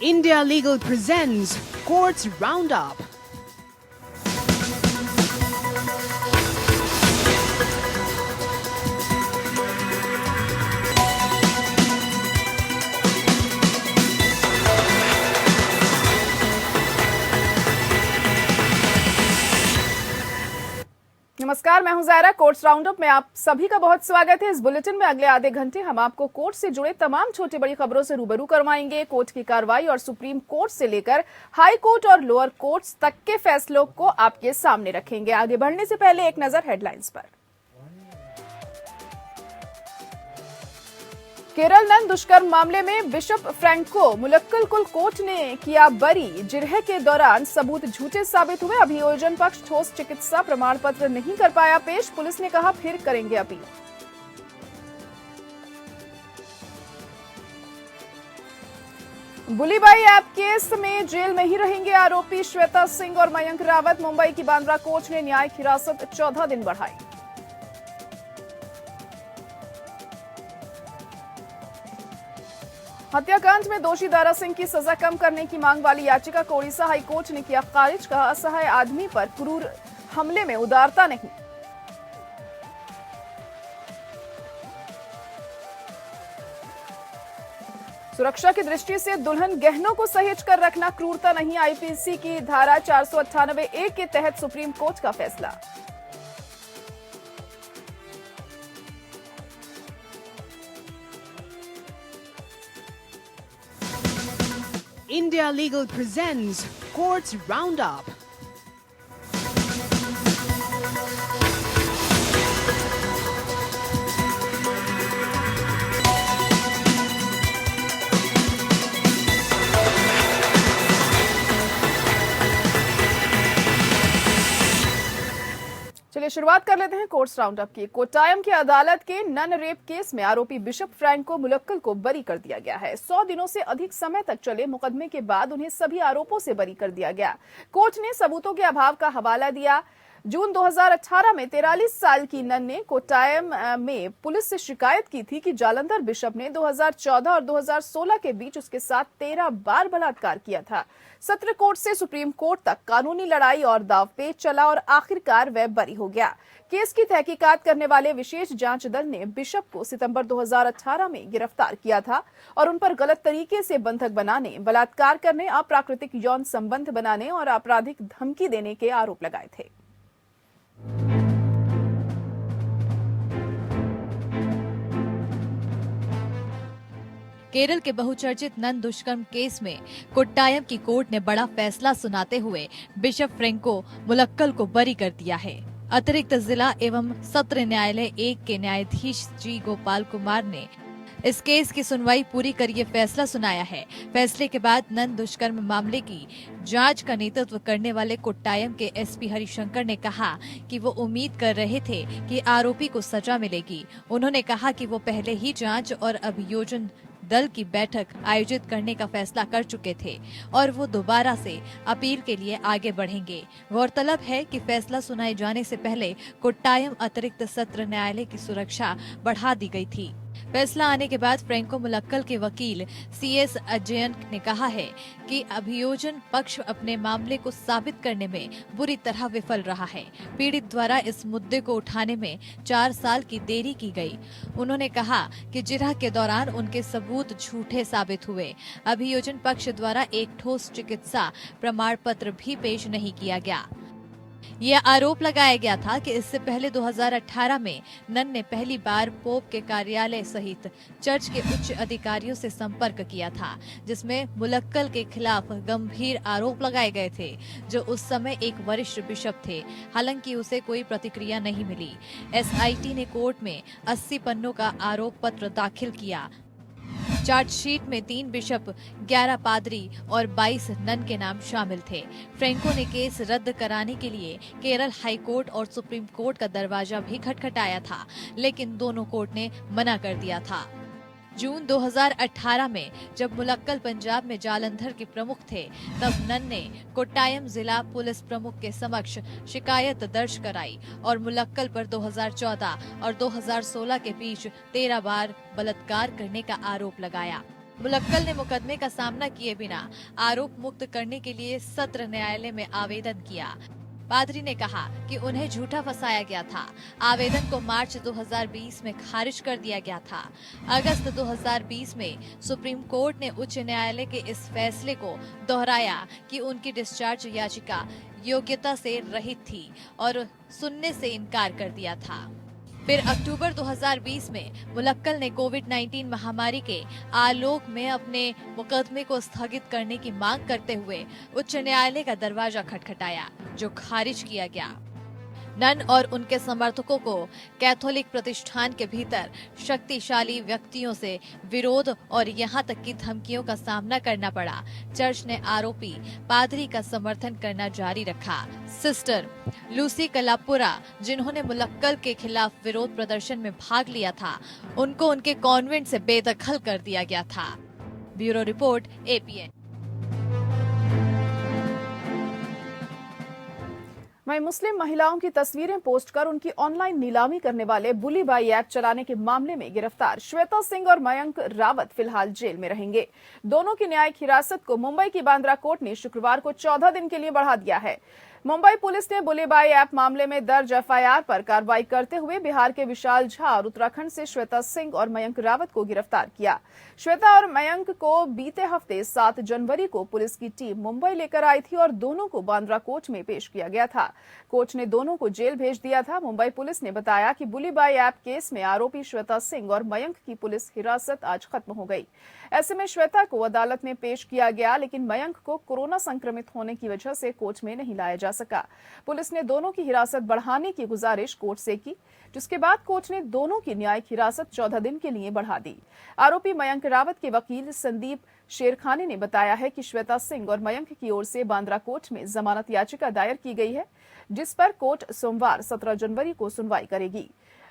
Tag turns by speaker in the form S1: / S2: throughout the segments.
S1: India Legal presents Courts Roundup.
S2: नमस्कार, मैं हूं ज़ायरा। कोर्ट्स राउंडअप में आप सभी का बहुत स्वागत है। इस बुलेटिन में अगले आधे घंटे हम आपको कोर्ट से जुड़े तमाम छोटी बड़ी खबरों से रूबरू करवाएंगे। कोर्ट की कार्रवाई और सुप्रीम कोर्ट से लेकर हाई कोर्ट और लोअर कोर्ट्स तक के फैसलों को आपके सामने रखेंगे। आगे बढ़ने से पहले एक नजर हेडलाइंस पर। केरल नन दुष्कर्म मामले में बिशप फ्रैंको मुलक्कल को कोर्ट ने किया बरी। जिरह के दौरान सबूत झूठे साबित हुए। अभियोजन पक्ष ठोस चिकित्सा प्रमाण पत्र नहीं कर पाया पेश। पुलिस ने कहा फिर करेंगे अपील। बुलीबाई ऐप केस में जेल में ही रहेंगे आरोपी श्वेता सिंह और मयंक रावत। मुंबई की बांद्रा कोर्ट ने न्यायिक हिरासत 14 दिन बढ़ाई। हत्याकांड में दोषी दारा सिंह की सजा कम करने की मांग वाली याचिका को ओडिशा हाईकोर्ट ने किया खारिज। कहा असहाय आदमी पर क्रूर हमले में उदारता नहीं। सुरक्षा की दृष्टि से दुल्हन गहनों को सहेज कर रखना क्रूरता नहीं। आईपीसी की धारा 498(a) के तहत सुप्रीम कोर्ट का फैसला।
S1: India Legal presents Courts Roundup.
S2: चलिए शुरुआत कर लेते हैं कोर्ट्स राउंडअप की। कोट्टायम की अदालत के नन रेप केस में आरोपी बिशप फ्रैंको मुलक्कल को बरी कर दिया गया है। 100 दिनों से अधिक समय तक चले मुकदमे के बाद उन्हें सभी आरोपों से बरी कर दिया गया। कोर्ट ने सबूतों के अभाव का हवाला दिया। जून 2018 में 43 साल की नन ने कोट्टायम में पुलिस से शिकायत की थी कि जालंधर बिशप ने 2014 और 2016 के बीच उसके साथ 13 बार बलात्कार किया था। सत्र कोर्ट से सुप्रीम कोर्ट तक कानूनी लड़ाई और दांवपेच चला और आखिरकार वह बरी हो गया। केस की तहकीकात करने वाले विशेष जांच दल ने बिशप को सितंबर 2018 में गिरफ्तार किया था और उन पर गलत तरीके से बंधक बनाने, बलात्कार करने, अप्राकृतिक यौन संबंध बनाने और आपराधिक धमकी देने के आरोप लगाए थे।
S3: केरल के बहुचर्चित नन दुष्कर्म केस में कोट्टायम की कोर्ट ने बड़ा फैसला सुनाते हुए बिशप फ्रैंको मुलक्कल को बरी कर दिया है। अतिरिक्त जिला एवं सत्र न्यायालय 1 के न्यायाधीश जी गोपाल कुमार ने इस केस की सुनवाई पूरी कर ये फैसला सुनाया है। फैसले के बाद नन दुष्कर्म मामले की जांच का नेतृत्व करने वाले कोट्टायम के एसपी हरिशंकर ने कहा कि वो उम्मीद कर रहे थे कि आरोपी को सजा मिलेगी। उन्होंने कहा कि वो पहले ही जांच और अभियोजन दल की बैठक आयोजित करने का फैसला कर चुके थे और वो दोबारा से अपील के लिए आगे बढ़ेंगे। गौरतलब है कि फैसला सुनाए जाने से पहले कोट्टायम अतिरिक्त सत्र न्यायालय की सुरक्षा बढ़ा दी गई थी। फैसला आने के बाद फ्रैंको मुलक्कल के वकील सीएस अजयन ने कहा है कि अभियोजन पक्ष अपने मामले को साबित करने में बुरी तरह विफल रहा है। पीड़ित द्वारा इस मुद्दे को उठाने में 4 साल की देरी की गई। उन्होंने कहा कि जिरह के दौरान उनके सबूत झूठे साबित हुए। अभियोजन पक्ष द्वारा एक ठोस चिकित्सा प्रमाण पत्र भी पेश नहीं किया गया। यह आरोप लगाया गया था कि इससे पहले 2018 में नन ने पहली बार पोप के कार्यालय सहित चर्च के उच्च अधिकारियों से संपर्क किया था, जिसमें मुलक्कल के खिलाफ गंभीर आरोप लगाए गए थे, जो उस समय एक वरिष्ठ बिशप थे। हालांकि उसे कोई प्रतिक्रिया नहीं मिली। एसआईटी ने कोर्ट में 80 पन्नों का आरोप पत्र दाखिल किया। चार्जशीट में 3 बिशप, 11 पादरी और 22 नन के नाम शामिल थे। फ्रैंको ने केस रद्द कराने के लिए केरल हाई कोर्ट और सुप्रीम कोर्ट का दरवाजा भी खटखटाया था, लेकिन दोनों कोर्ट ने मना कर दिया था। जून 2018 में जब मुलक्कल पंजाब में जालंधर के प्रमुख थे, तब नन ने कोट्टायम जिला पुलिस प्रमुख के समक्ष शिकायत दर्ज कराई और मुलक्कल पर 2014 और 2016 के बीच 13 बार बलात्कार करने का आरोप लगाया। मुलक्कल ने मुकदमे का सामना किए बिना आरोप मुक्त करने के लिए सत्र न्यायालय में आवेदन किया। पादरी ने कहा कि उन्हें झूठा फंसाया गया था। आवेदन को मार्च 2020 में खारिज कर दिया गया था। अगस्त 2020 में सुप्रीम कोर्ट ने उच्च न्यायालय के इस फैसले को दोहराया कि उनकी डिस्चार्ज याचिका योग्यता से रहित थी और सुनने से इनकार कर दिया था। फिर अक्टूबर 2020 में मुलक्कल ने कोविड-19 महामारी के आलोक में अपने मुकदमे को स्थगित करने की मांग करते हुए उच्च न्यायालय का दरवाजा खटखटाया, जो खारिज किया गया। नन और उनके समर्थकों को कैथोलिक प्रतिष्ठान के भीतर शक्तिशाली व्यक्तियों से विरोध और यहां तक कि धमकियों का सामना करना पड़ा। चर्च ने आरोपी पादरी का समर्थन करना जारी रखा। सिस्टर लूसी कलापुरा, जिन्होंने मुलक्कल के खिलाफ विरोध प्रदर्शन में भाग लिया था, उनको उनके कॉन्वेंट से बेदखल कर दिया गया था। Bureau report, APN।
S2: वहीं मुस्लिम महिलाओं की तस्वीरें पोस्ट कर उनकी ऑनलाइन नीलामी करने वाले बुली बाई ऐप चलाने के मामले में गिरफ्तार श्वेता सिंह और मयंक रावत फिलहाल जेल में रहेंगे। दोनों की न्यायिक हिरासत को मुंबई की बांद्रा कोर्ट ने शुक्रवार को 14 दिन के लिए बढ़ा दिया है। मुंबई पुलिस ने बुली बाई ऐप मामले में दर्ज FIR पर कार्रवाई करते हुए बिहार के विशाल झा और उत्तराखंड से श्वेता सिंह और मयंक रावत को गिरफ्तार किया। श्वेता और मयंक को बीते हफ्ते 7 जनवरी को पुलिस की टीम मुंबई लेकर आई थी और दोनों को बांद्रा कोर्ट में पेश किया गया था। कोर्ट ने दोनों को जेल भेज दिया था। मुंबई पुलिस ने बताया कि बुली बाई ऐप केस में आरोपी श्वेता सिंह और मयंक की पुलिस हिरासत आज खत्म हो गई। ऐसे में श्वेता को अदालत में पेश किया गया, लेकिन मयंक को कोरोना संक्रमित होने की वजह से कोर्ट में नहीं लाया जा सका। पुलिस ने दोनों की हिरासत बढ़ाने की गुजारिश कोर्ट से की, जिसके बाद कोर्ट ने दोनों की न्यायिक हिरासत 14 दिन के लिए बढ़ा दी। आरोपी मयंक रावत के वकील संदीप शेरखानी ने बताया है कि श्वेता सिंह और मयंक की ओर से बांद्रा कोर्ट में जमानत याचिका दायर की गई है, जिस पर कोर्ट सोमवार 17 जनवरी को सुनवाई करेगी।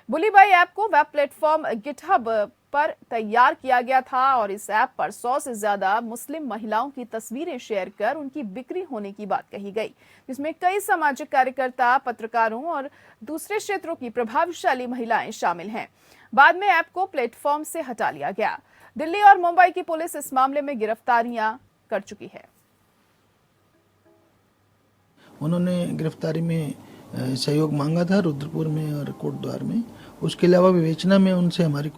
S2: बुली बाई ऐप को वेब प्लेटफॉर्म गिटहब पर तैयार किया गया था और इस ऐप पर 100 से ज्यादा मुस्लिम महिलाओं की तस्वीरें शेयर कर उनकी बिक्री होने की बात कही गई, जिसमें कई सामाजिक कार्यकर्ता, पत्रकारों और दूसरे क्षेत्रों की प्रभावशाली महिलाएं शामिल हैं। बाद में ऐप को प्लेटफॉर्म से हटा लिया गया। दिल्ली और मुंबई की पुलिस इस मामले में गिरफ्तारियां कर चुकी है।
S4: उन्होंने गिरफ्तारी में सहयोग मांगा था रुद्रपुर में और कोटद्वार में। उसके अलावा विवेचना में उनसे हमारी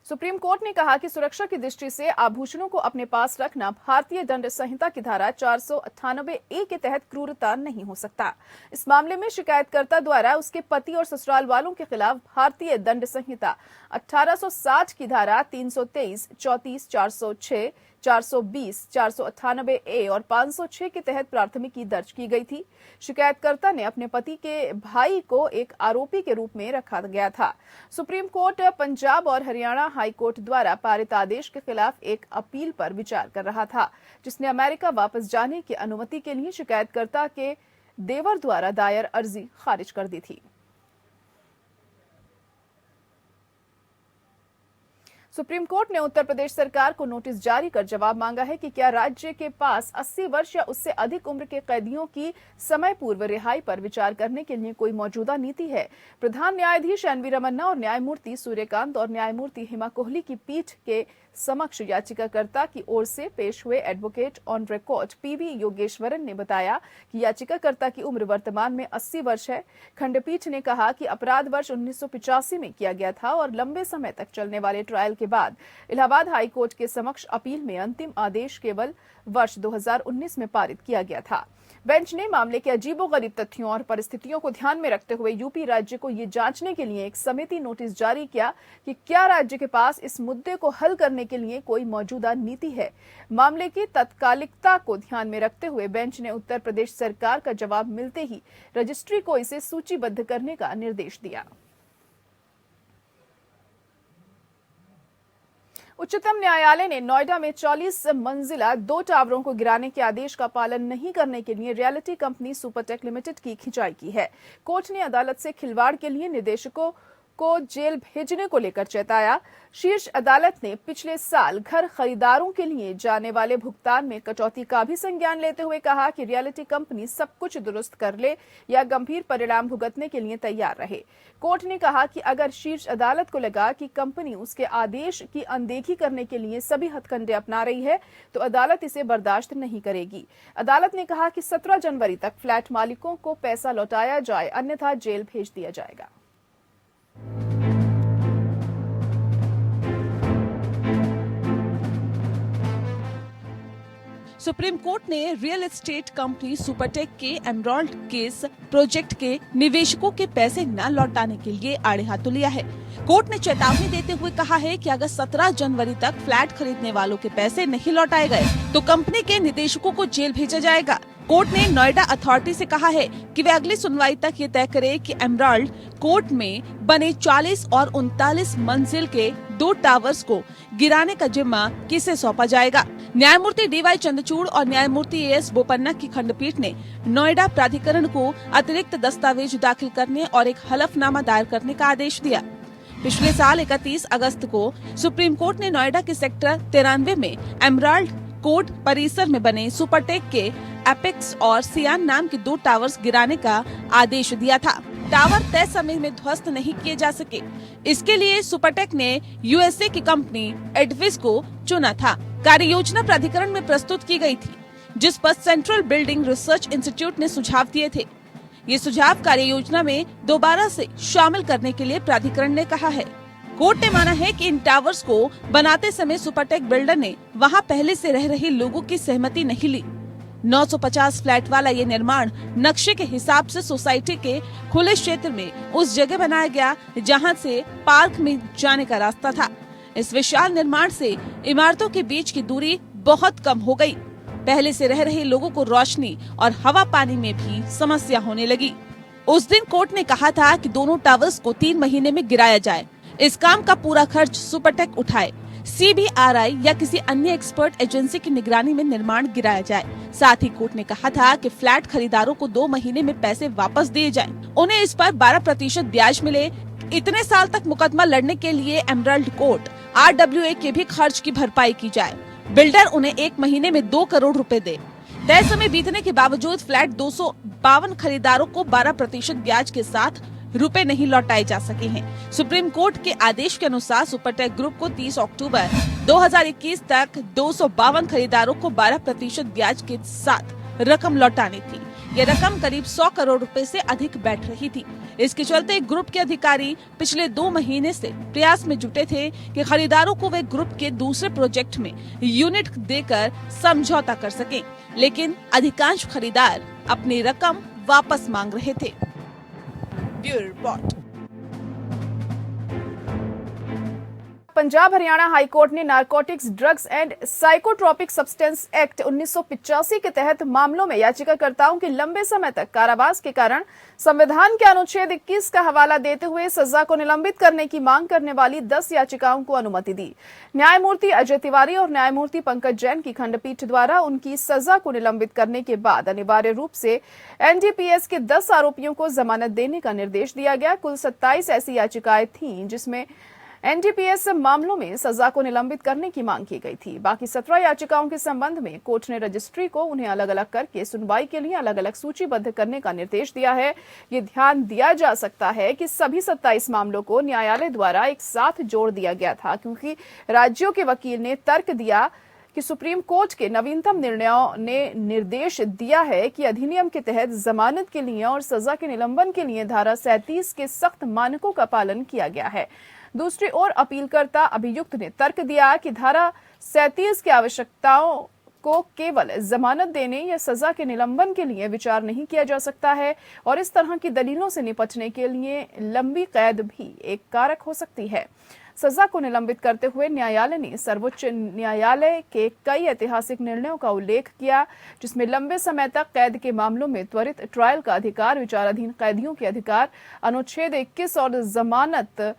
S2: सुप्रीम कोर्ट ने कहा कि सुरक्षा की दृष्टि से आभूषणों को अपने पास रखना भारतीय दंड संहिता की धारा 498A के तहत क्रूरता नहीं हो सकता। इस मामले में शिकायतकर्ता द्वारा उसके पति और ससुराल वालों के खिलाफ भारतीय दंड संहिता 1860 की धारा 323, 34, 406, 420, 498A और 506 के तहत प्राथमिकी दर्ज की गई थी। शिकायतकर्ता ने अपने पति के भाई को एक आरोपी के रूप में रखा गया था। सुप्रीम कोर्ट पंजाब और हरियाणा हाई कोर्ट द्वारा पारित आदेश के खिलाफ एक अपील पर विचार कर रहा था, जिसने अमेरिका वापस जाने की अनुमति के लिए शिकायतकर्ता के देवर द्वारा दायर अर्जी खारिज कर दी थी। सुप्रीम कोर्ट ने उत्तर प्रदेश सरकार को नोटिस जारी कर जवाब मांगा है कि क्या राज्य के पास 80 वर्ष या उससे अधिक उम्र के कैदियों की समय पूर्व रिहाई पर विचार करने के लिए कोई मौजूदा नीति है। प्रधान न्यायाधीश NV रमन्ना और न्यायमूर्ति सूर्यकांत और न्यायमूर्ति हिमा कोहली की पीठ के समक्ष याचिकाकर्ता की ओर से पेश हुए advocate on record PV Yogeswaran ने बताया कि याचिकाकर्ता की उम्र वर्तमान में 80 वर्ष है। खंडपीठ ने कहा कि अपराध वर्ष 1985 में किया गया था और लंबे समय तक चलने वाले ट्रायल के बाद इलाहाबाद हाई कोर्ट के समक्ष अपील में अंतिम आदेश केवल वर्ष 2019 में पारित किया गया था। बेंच ने मामले के अजीबोगरीब तथ्यों और परिस्थितियों को ध्यान में रखते हुए यूपी राज्य को ये जांचने के लिए एक समिति नोटिस जारी किया कि क्या राज्य के पास इस मुद्दे को हल करने के लिए कोई मौजूदा नीति है। मामले की तत्कालिकता को ध्यान में रखते हुए बेंच ने उत्तर प्रदेश सरकार का जवाब मिलते ही रजिस्ट्री को इसे सूचीबद्ध करने का निर्देश दिया। उच्चतम न्यायालय ने नोएडा में 40 मंजिला 2 टावरों को गिराने के आदेश का पालन नहीं करने के लिए रियल्टी कंपनी सुपरटेक लिमिटेड की खिंचाई की है। कोर्ट ने अदालत से खिलवाड़ के लिए निदेशकों को जेल भेजने को लेकर चेताया। शीर्ष अदालत ने पिछले साल घर खरीदारों के लिए जाने वाले भुगतान में कटौती का भी संज्ञान लेते हुए कहा कि रियल्टी कंपनी सब कुछ दुरुस्त कर ले या गंभीर परिणाम भुगतने के लिए तैयार रहे। कोर्ट ने कहा कि अगर शीर्ष अदालत को लगा कि कंपनी उसके आदेश की अनदेखी करने के लिए सभी हथकंडे अपना रही है तो अदालत इसे बर्दाश्त नहीं करेगी। अदालत ने कहा कि 17 जनवरी तक फ्लैट मालिकों को पैसा लौटाया जाए, अन्यथा जेल भेज दिया जाएगा।
S5: सुप्रीम कोर्ट ने रियल एस्टेट कंपनी सुपरटेक के एमराल्ड केस प्रोजेक्ट के निवेशकों के पैसे न लौटाने के लिए आड़े हाथों लिया है। कोर्ट ने चेतावनी देते हुए कहा है कि अगर 17 जनवरी तक फ्लैट खरीदने वालों के पैसे नहीं लौटाए गए तो कंपनी के निदेशकों को जेल भेजा जाएगा। कोर्ट ने नोएडा अथॉरिटी से कहा है कि वे अगली सुनवाई तक ये तय करे कि एमराल्ड कोर्ट में बने 40 और 39 मंजिल के 2 टावर्स को गिराने का जिम्मा किसे सौंपा जाएगा। न्यायमूर्ति डीवाई चंद्रचूड़ और न्यायमूर्ति एएस बोपन्ना की खंडपीठ ने नोएडा प्राधिकरण को अतिरिक्त दस्तावेज दाखिल करने और एक हलफनामा दायर करने का आदेश दिया। पिछले साल 31 अगस्त को सुप्रीम कोर्ट ने नोएडा के सेक्टर 93 में एमराल्ड कोर्ट परिसर में बने सुपरटेक के एपेक्स और सियान नाम के 2 टावर्स गिराने का आदेश दिया था। टावर तय समय में ध्वस्त नहीं किए जा सके। इसके लिए सुपरटेक ने यूएसए की कंपनी एडविस को चुना था। कार्य योजना प्राधिकरण में प्रस्तुत की गई थी, जिस पर सेंट्रल बिल्डिंग रिसर्च इंस्टीट्यूट ने सुझाव दिए थे। ये सुझाव कार्य योजना में दोबारा से शामिल करने के लिए प्राधिकरण ने कहा है। कोर्ट ने माना है कि इन टावर्स को बनाते समय सुपरटेक बिल्डर ने वहां पहले से रह रहे लोगों की सहमति नहीं ली। 950 फ्लैट वाला ये निर्माण नक्शे के हिसाब से सोसाइटी के खुले क्षेत्र में उस जगह बनाया गया जहां से पार्क में जाने का रास्ता था। इस विशाल निर्माण से इमारतों के बीच की दूरी बहुत कम हो गई। पहले से रह रहे लोगों को रोशनी और हवा पानी में भी समस्या होने लगी। उस दिन कोर्ट ने कहा था कि दोनों टावर्स को 3 महीने में गिराया जाए। इस काम का पूरा खर्च सुपरटेक उठाए। CBRI या किसी अन्य एक्सपर्ट एजेंसी की निगरानी में निर्माण गिराया जाए। साथ ही कोर्ट ने कहा था कि फ्लैट खरीदारों को 2 महीने में पैसे वापस दिए जाएं। उन्हें इस पर 12% ब्याज मिले। इतने साल तक मुकदमा लड़ने के लिए एमराल्ड कोर्ट RWA के भी खर्च की भरपाई की जाए। बिल्डर उन्हें 1 महीने में 2 करोड़ रुपए दे। तय समय बीतने के बावजूद फ्लैट 252 खरीदारों को 12% ब्याज के साथ रुपए नहीं लौटाए जा सके हैं। सुप्रीम कोर्ट के आदेश के अनुसार सुपरटेक ग्रुप को 30 अक्टूबर 2021 तक 252 खरीदारों को 12% ब्याज के साथ रकम लौटानी थी। यह रकम करीब 100 करोड़ रुपए से अधिक बैठ रही थी। इसके चलते ग्रुप के अधिकारी पिछले 2 महीने से प्रयास में जुटे थे कि खरीदारों को वे ग्रुप के दूसरे प्रोजेक्ट में यूनिट देकर समझौता कर सकें, लेकिन अधिकांश खरीदार अपनी रकम वापस मांग रहे थे। Bureau report.
S2: Punjab Haryana high court ने narcotics drugs and psychotropic substance act 1985 के तहत मामलों में याचिकाकर्ताओं के लंबे समय तक कारावास के कारण संविधान के अनुच्छेद 21 का हवाला देते हुए सजा को निलंबित करने की मांग करने वाली 10 याचिकाओं को अनुमति दी। न्यायमूर्ति अजय तिवारी और न्यायमूर्ति पंकज जैन की खंडपीठ द्वारा उनकी सजा को निलंबित करने के बाद अनिवार्य रूप से NDPS के 10 आरोपियों को जमानत देने का निर्देश दिया गया। कुल 27 ऐसी याचिकाएं थीं जिसमें NDPS मामलों में सजा को निलंबित करने की मांग की गई थी। बाकी 17 याचिकाओं के संबंध में कोर्ट ने रजिस्ट्री को उन्हें अलग अलग करके सुनवाई के लिए अलग अलग सूचीबद्ध करने का निर्देश दिया है। ये ध्यान दिया जा सकता है कि सभी 27 मामलों को न्यायालय द्वारा एक साथ जोड़ दिया गया था, क्योंकि राज्यों के वकील ने तर्क दिया कि सुप्रीम कोर्ट के नवीनतम निर्णयों ने निर्देश दिया है कि अधिनियम के तहत जमानत के लिए और सजा के निलंबन के लिए धारा 37 के सख्त मानकों का पालन किया गया है। दूसरी ओर अपीलकर्ता अभियुक्त ने तर्क दिया कि धारा 37 की आवश्यकताओं को केवल जमानत देने या सजा के निलंबन के लिए विचार नहीं किया जा सकता है और इस तरह की दलीलों से निपटने के लिए लंबी कैद भी एक कारक हो सकती है। सजा को निलंबित करते हुए न्यायालय ने सर्वोच्च न्यायालय के कई ऐतिहासिक निर्णयों का उल्लेख किया, जिसमें लंबे समय तक कैद के मामलों में त्वरित ट्रायल का अधिकार, विचाराधीन कैदियों के अधिकार, अनुच्छेद 21 और जमानत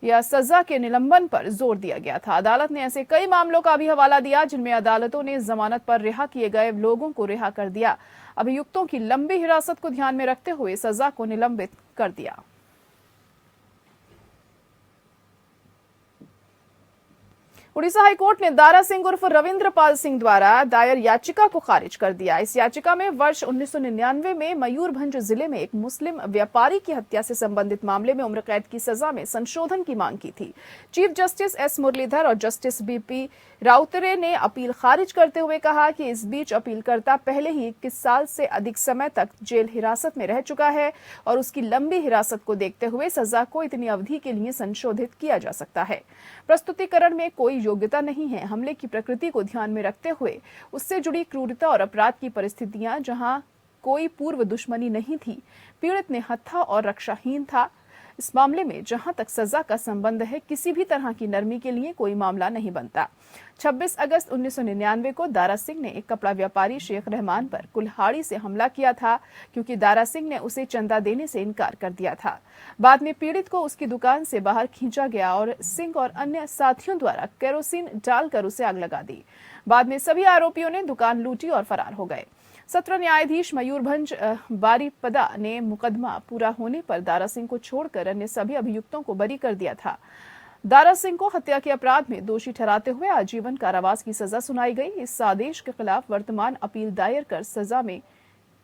S2: या सजा के निलंबन पर जोर दिया गया था। अदालत ने ऐसे कई मामलों का भी हवाला दिया जिनमें अदालतों ने जमानत पर रिहा किए गए लोगों को रिहा कर दिया। अभियुक्तों की लंबी हिरासत को ध्यान में रखते हुए सजा को निलंबित कर दिया। उड़ीसा हाईकोर्ट ने दारा सिंह उर्फ रविंद्र पाल सिंह द्वारा दायर याचिका को खारिज कर दिया। इस याचिका में वर्ष 1999 में मयूरभंज जिले में एक मुस्लिम व्यापारी की हत्या से संबंधित मामले में उम्र कैद की सजा में संशोधन की मांग की थी। चीफ जस्टिस एस मुरलीधर और जस्टिस बीपी राउतरे ने अपील खारिज करते हुए कहा कि इस बीच अपीलकर्ता पहले ही 21 साल से अधिक समय तक जेल हिरासत में रह चुका है और उसकी लंबी हिरासत को देखते हुए सजा को इतनी अवधि के लिए संशोधित किया जा सकता है। प्रस्तुतिकरण में कोई योग्यता नहीं है। हमले की प्रकृति को ध्यान में रखते हुए उससे जुड़ी क्रूरता और अपराध की परिस्थितियां जहां कोई पूर्व दुश्मनी नहीं थी, पीड़ित निहत्था और रक्षाहीन था, इस मामले में जहां तक सजा का संबंध है किसी भी तरह की नरमी के लिए कोई मामला नहीं बनता। 26 अगस्त 1999 को दारा सिंह ने एक कपड़ा व्यापारी शेख रहमान पर कुल्हाड़ी से हमला किया था क्योंकि दारा सिंह ने उसे चंदा देने से इनकार कर दिया था। बाद में पीड़ित को उसकी दुकान से बाहर खींचा गया और सिंह और अन्य साथियों द्वारा केरोसिन डालकर उसे आग लगा दी। बाद में सभी आरोपियों ने दुकान लूटी और फरार हो गए। सत्र न्यायाधीश मयूरभंज बारीपदा ने मुकदमा पूरा होने पर दारा सिंह को छोड़कर अन्य सभी अभियुक्तों को बरी कर दिया था। दारा सिंह को हत्या के अपराध में दोषी ठहराते हुए आजीवन कारावास की सजा सुनाई गई। इस आदेश के खिलाफ वर्तमान अपील दायर कर सजा में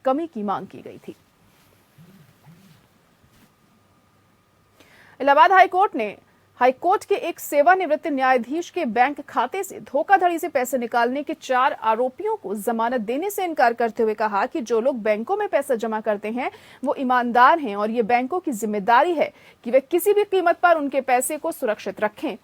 S2: कमी की मांग की गई थी। इलाहाबाद हाईकोर्ट के एक सेवानिवृत्त न्यायाधीश के बैंक खाते से धोखाधड़ी से पैसे निकालने के 4 आरोपियों को जमानत देने से इनकार करते हुए कहा कि जो लोग बैंकों में पैसा जमा करते हैं वो ईमानदार हैं और ये बैंकों की जिम्मेदारी है कि वे किसी भी कीमत पर उनके पैसे को सुरक्षित रखें।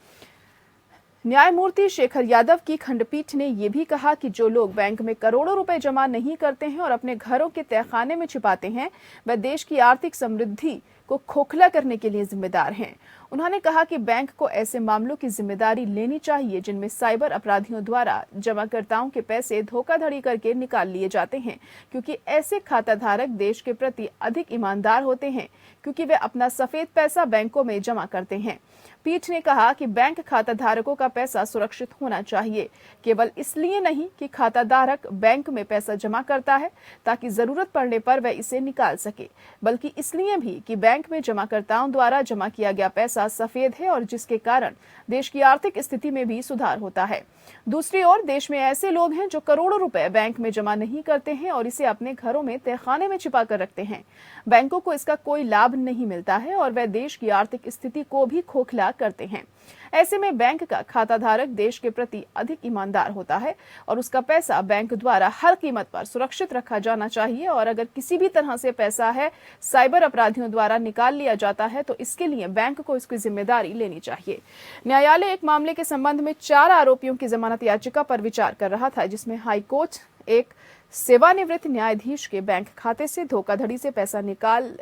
S2: न्यायमूर्ति शेखर यादव की खंडपीठ ने यह भी कहा कि जो लोग बैंक में करोड़ों रुपए जमा नहीं करते हैं और अपने घरों के तहखाने में छिपाते हैं, वह देश की आर्थिक समृद्धि को खोखला करने के लिए जिम्मेदार हैं। उन्होंने कहा कि बैंक को ऐसे मामलों की जिम्मेदारी लेनी चाहिए जिनमें साइबर अपराधियों द्वारा जमाकर्ताओं के पैसे धोखाधड़ी करके निकाल लिए जाते हैं, क्योंकि ऐसे खाताधारक देश के प्रति अधिक ईमानदार होते हैं क्योंकि वे अपना सफेद पैसा बैंकों में जमा करते हैं। पीठ ने कहा कि बैंक खाताधारकों का पैसा सुरक्षित होना चाहिए, केवल इसलिए नहीं कि खाताधारक बैंक में पैसा जमा करता है ताकि जरूरत पड़ने पर वह इसे निकाल सके, बल्कि इसलिए भी कि बैंक में जमाकर्ताओं द्वारा जमा किया गया पैसा सफेद है और जिसके कारण देश की आर्थिक स्थिति में भी सुधार होता है। दूसरी ओर देश में ऐसे लोग हैं जो करोड़ों रुपए बैंक में जमा नहीं करते हैं और इसे अपने घरों में तहखाने में छिपा कर रखते हैं। बैंकों को इसका कोई लाभ नहीं मिलता है और वह देश की आर्थिक स्थिति को भी खोखला करते हैं। ऐसे में बैंक का खाताधारक देश के प्रति अधिक ईमानदार होता है और उसका पैसा बैंक द्वारा हर कीमत पर सुरक्षित रखा जाना चाहिए और अगर किसी भी तरह से पैसा है साइबर अपराधियों द्वारा निकाल लिया जाता है तो इसके लिए बैंक को इसकी जिम्मेदारी लेनी चाहिए। न्यायालय एक मामले के संबंध में 4 आरोपियों की जमानत याचिका पर विचार कर रहा था, जिसमें हाईकोर्ट एक सेवानिवृत्त न्यायाधीश के बैंक खाते से धोखाधड़ी से पैसा निकाल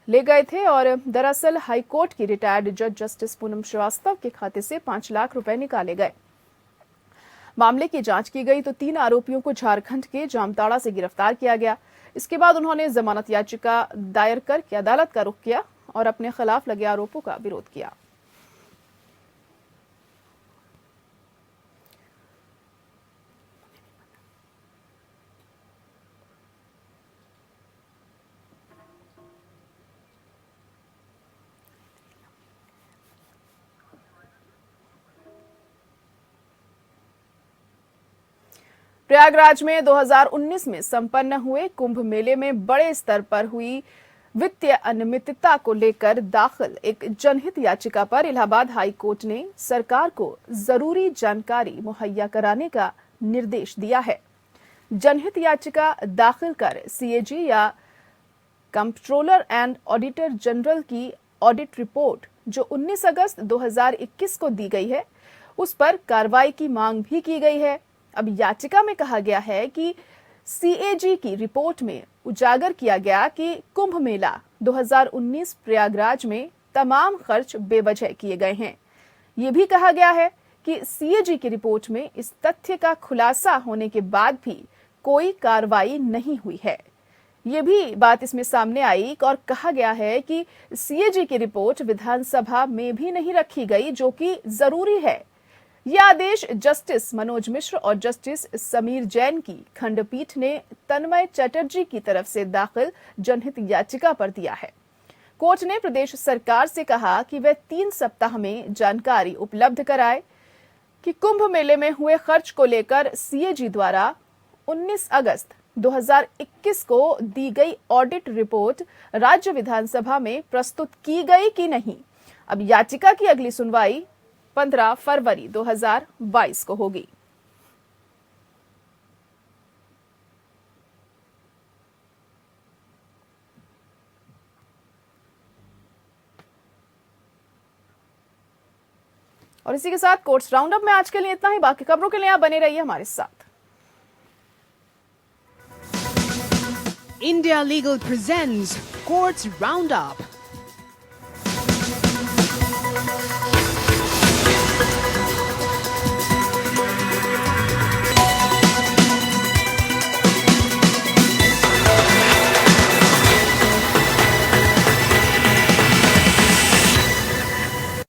S2: ले गए थे और दरअसल हाईकोर्ट की रिटायर्ड जज जस्टिस पूनम श्रीवास्तव के खाते से 5 लाख रुपए निकाले गए। मामले की जांच की गई तो 3 आरोपियों को झारखंड के जामताड़ा से गिरफ्तार किया गया। इसके बाद उन्होंने जमानत याचिका दायर करके अदालत का रुख किया और अपने खिलाफ लगे आरोपों का विरोध किया। प्रयागराज में 2019 में संपन्न हुए कुंभ मेले में बड़े स्तर पर हुई वित्तीय अनियमितता को लेकर दाखिल एक जनहित याचिका पर इलाहाबाद हाई कोर्ट ने सरकार को जरूरी जानकारी मुहैया कराने का निर्देश दिया है। जनहित याचिका दाखिल कर सीएजी या कंट्रोलर एंड ऑडिटर जनरल की ऑडिट रिपोर्ट जो 19 अगस्त 2021 को दी गई है उस पर कार्रवाई की मांग भी की गई है। अब याचिका में कहा गया है कि सीएजी की रिपोर्ट में उजागर किया गया कि कुंभ मेला 2019 प्रयागराज में तमाम खर्च बेवजह किए गए हैं। ये भी कहा गया है कि सीएजी की रिपोर्ट में इस तथ्य का खुलासा होने के बाद भी कोई कार्रवाई नहीं हुई है। ये भी बात इसमें सामने आई और कहा गया है कि सीएजी की रिपोर्ट विधानसभा में भी नहीं रखी गई, जो कि जरूरी है। यह आदेश जस्टिस मनोज मिश्र और जस्टिस समीर जैन की खंडपीठ ने तन्मय चटर्जी की तरफ से दाखिल जनहित याचिका पर दिया है। कोर्ट ने प्रदेश सरकार से कहा कि वह 3 सप्ताह में जानकारी उपलब्ध कराए। कि कुंभ मेले में हुए खर्च को लेकर सीएजी द्वारा 19 अगस्त 2021 को दी गई ऑडिट रिपोर्ट राज्य विधानसभा में प्रस्तुत की गई कि नहीं। अब याचिका की अगली सुनवाई 15 फरवरी 2022 को होगी। और इसी के साथ कोर्ट्स राउंड अप में आज के लिए इतना ही। बाकी खबरों के लिए आप बने रहिए हमारे साथ।
S1: India Legal presents Courts Roundup.